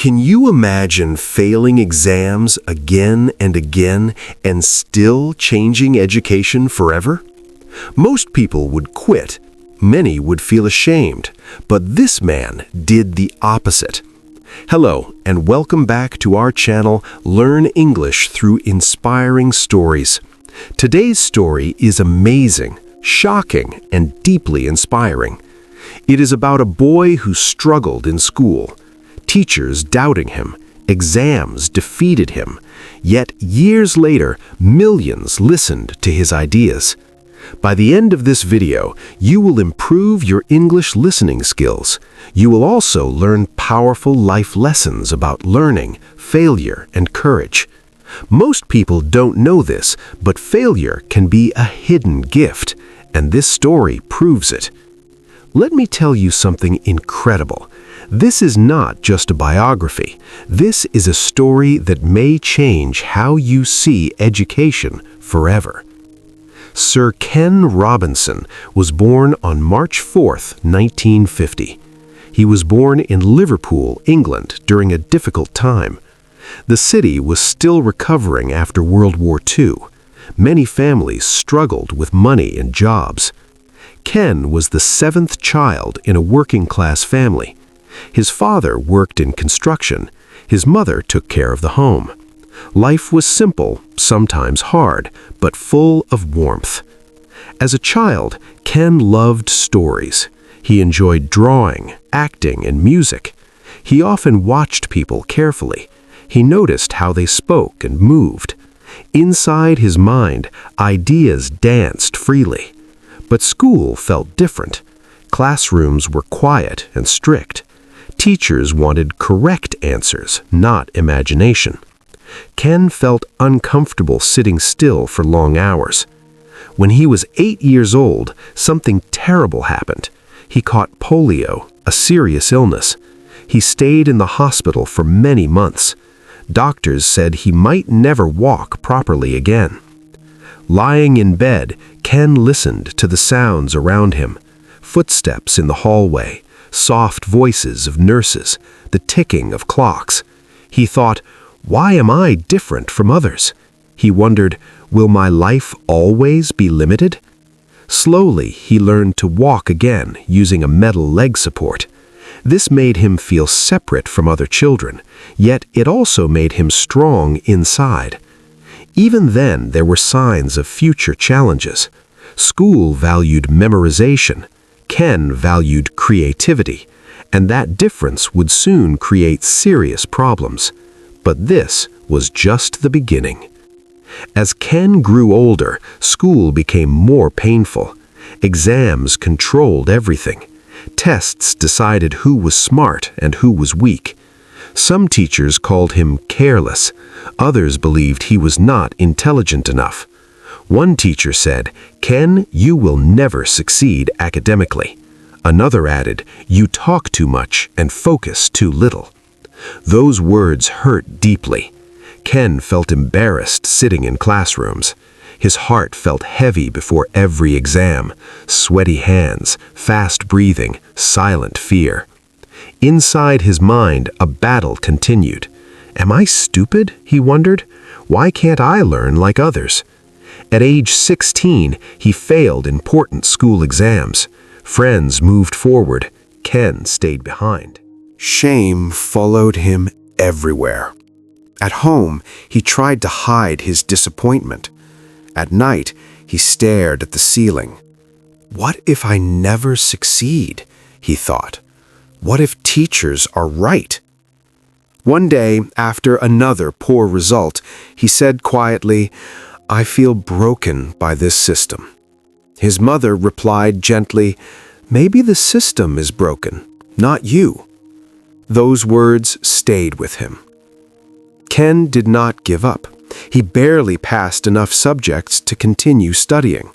Can you imagine failing exams again and again and still changing education forever? Most people would quit. Many would feel ashamed. But this man did the opposite. Hello, and welcome back to our channel, Learn English Through Inspiring Stories. Today's story is amazing, shocking, and deeply inspiring. It is about a boy who struggled in school. Teachers doubting him, exams defeated him, yet years later, millions listened to his ideas. By the end of this video, you will improve your English listening skills. You will also learn powerful life lessons about learning, failure, and courage. Most people don't know this, but failure can be a hidden gift, and this story proves it. Let me tell you something incredible. This is not just a biography. This is a story that may change how you see education forever. Sir Ken Robinson was born on March 4, 1950. He was born in Liverpool, England, during a difficult time. The city was still recovering after World War II. Many families struggled with money and jobs. Ken was the seventh child in a working-class family. His father worked in construction. His mother took care of the home. Life was simple, sometimes hard, but full of warmth. As a child, Ken loved stories. He enjoyed drawing, acting, and music. He often watched people carefully. He noticed how they spoke and moved. Inside his mind, ideas danced freely. But school felt different. Classrooms were quiet and strict. Teachers wanted correct answers, not imagination. Ken felt uncomfortable sitting still for long hours. When he was 8 years old, something terrible happened. He caught polio, a serious illness. He stayed in the hospital for many months. Doctors said he might never walk properly again. Lying in bed, Ken listened to the sounds around him. Footsteps in the hallway, soft voices of nurses, the ticking of clocks. He thought, why am I different from others? He wondered, will my life always be limited? Slowly, he learned to walk again using a metal leg support. This made him feel separate from other children, yet it also made him strong inside. Even then, there were signs of future challenges. School valued memorization. Ken valued creativity, and that difference would soon create serious problems. But this was just the beginning. As Ken grew older, school became more painful. Exams controlled everything. Tests decided who was smart and who was weak. Some teachers called him careless. Others believed he was not intelligent enough. One teacher said, "Ken, you will never succeed academically." Another added, "You talk too much and focus too little." Those words hurt deeply. Ken felt embarrassed sitting in classrooms. His heart felt heavy before every exam. Sweaty hands, fast breathing, silent fear. Inside his mind, a battle continued. Am I stupid? He wondered. Why can't I learn like others? At age 16, he failed important school exams. Friends moved forward. Ken stayed behind. Shame followed him everywhere. At home, he tried to hide his disappointment. At night, he stared at the ceiling. What if I never succeed? He thought. What if teachers are right? One day, after another poor result, he said quietly, "I feel broken by this system." His mother replied gently, "Maybe the system is broken, not you." Those words stayed with him. Ken did not give up. He barely passed enough subjects to continue studying.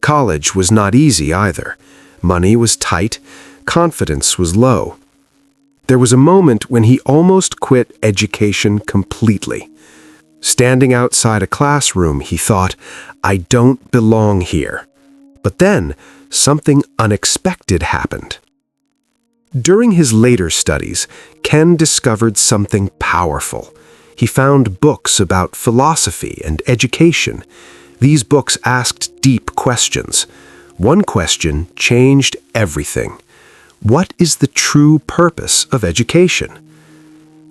College was not easy either. Money was tight. Confidence was low. There was a moment when he almost quit education completely. Standing outside a classroom, he thought, "I don't belong here." But then, something unexpected happened. During his later studies, Ken discovered something powerful. He found books about philosophy and education. These books asked deep questions. One question changed everything. What is the true purpose of education?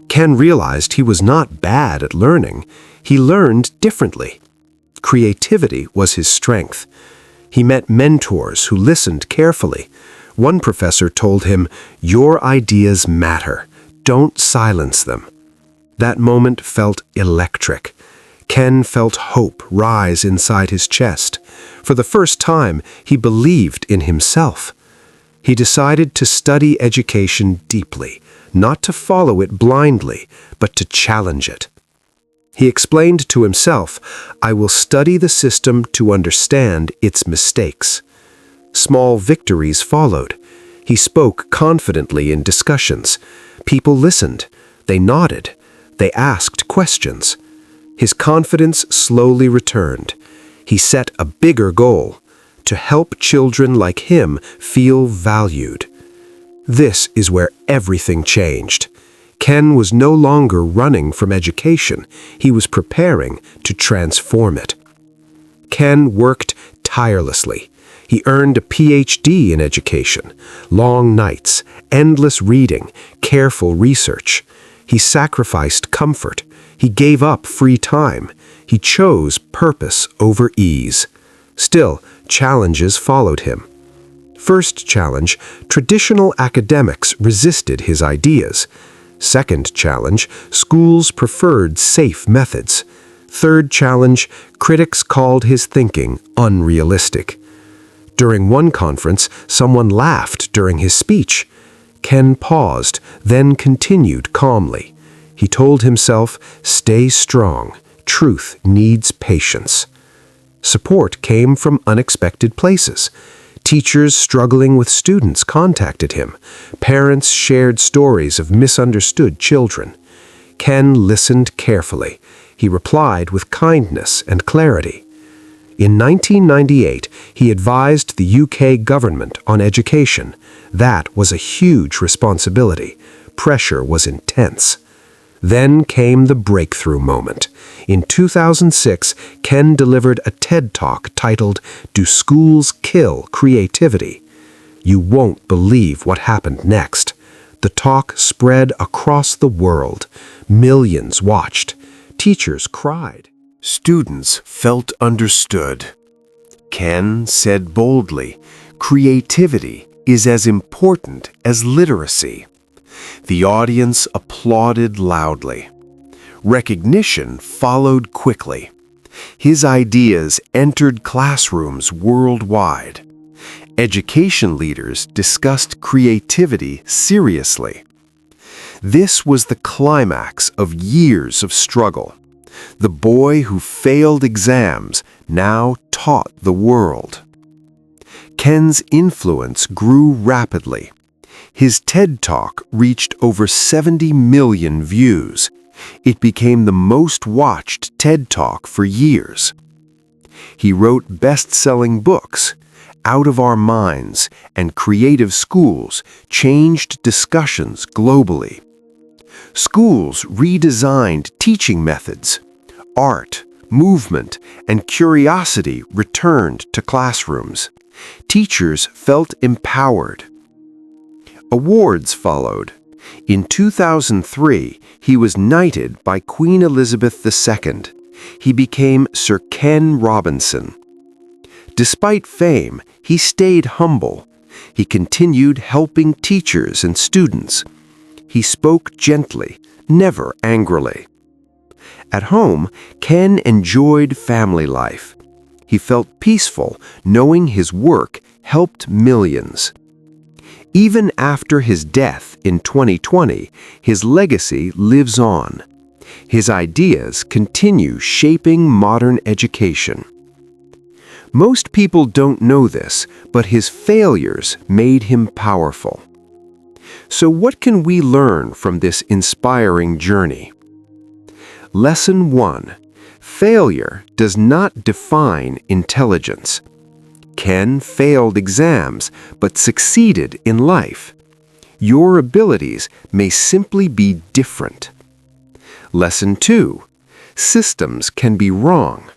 Ken realized he was not bad at learning. He learned differently. Creativity was his strength. He met mentors who listened carefully. One professor told him, "Your ideas matter. Don't silence them." That moment felt electric. Ken felt hope rise inside his chest. For the first time, he believed in himself. He decided to study education deeply, not to follow it blindly, but to challenge it. He explained to himself, "I will study the system to understand its mistakes." Small victories followed. He spoke confidently in discussions. People listened. They nodded. They asked questions. His confidence slowly returned. He set a bigger goal: to help children like him feel valued. This is where everything changed. Ken was no longer running from education. He was preparing to transform it. Ken worked tirelessly. He earned a PhD in education. Long nights, endless reading, careful research. He sacrificed comfort. He gave up free time. He chose purpose over ease. Still, challenges followed him. First challenge, traditional academics resisted his ideas. Second challenge, schools preferred safe methods. Third challenge, critics called his thinking unrealistic. During one conference, someone laughed during his speech. Ken paused, then continued calmly. He told himself, "Stay strong. Truth needs patience." Support came from unexpected places. Teachers struggling with students contacted him. Parents shared stories of misunderstood children. Ken listened carefully. He replied with kindness and clarity. In 1998, he advised the UK government on education. That was a huge responsibility. Pressure was intense. Then came the breakthrough moment. In 2006, Ken delivered a TED Talk titled, "Do Schools Kill Creativity?" You won't believe what happened next. The talk spread across the world. Millions watched. Teachers cried. Students felt understood. Ken said boldly, "Creativity is as important as literacy." The audience applauded loudly. Recognition followed quickly. His ideas entered classrooms worldwide. Education leaders discussed creativity seriously. This was the climax of years of struggle. The boy who failed exams now taught the world. Ken's influence grew rapidly. His TED Talk reached over 70 million views. It became the most watched TED Talk for years. He wrote best-selling books. Out of Our Minds and Creative Schools changed discussions globally. Schools redesigned teaching methods. Art, movement, and curiosity returned to classrooms. Teachers felt empowered. Awards followed. In 2003, he was knighted by Queen Elizabeth II. He became Sir Ken Robinson. Despite fame, he stayed humble. He continued helping teachers and students. He spoke gently, never angrily. At home, Ken enjoyed family life. He felt peaceful, knowing his work helped millions. Even after his death in 2020, his legacy lives on. His ideas continue shaping modern education. Most people don't know this, but his failures made him powerful. So what can we learn from this inspiring journey? Lesson 1. Failure does not define intelligence. Ken failed exams, but succeeded in life. Your abilities may simply be different. Lesson 2. Systems can be wrong.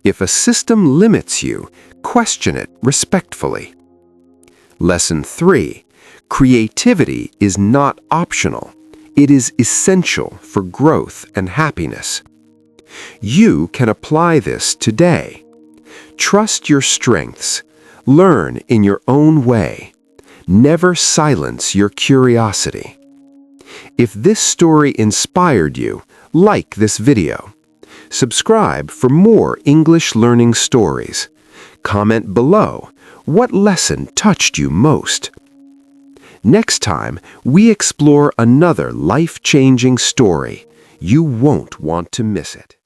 If a system limits you, question it respectfully. Lesson 3. Creativity is not optional. It is essential for growth and happiness. You can apply this today. Trust your strengths. Learn in your own way. Never silence your curiosity. If this story inspired you, like this video. Subscribe for more English learning stories. Comment below what lesson touched you most. Next time, we explore another life-changing story. You won't want to miss it.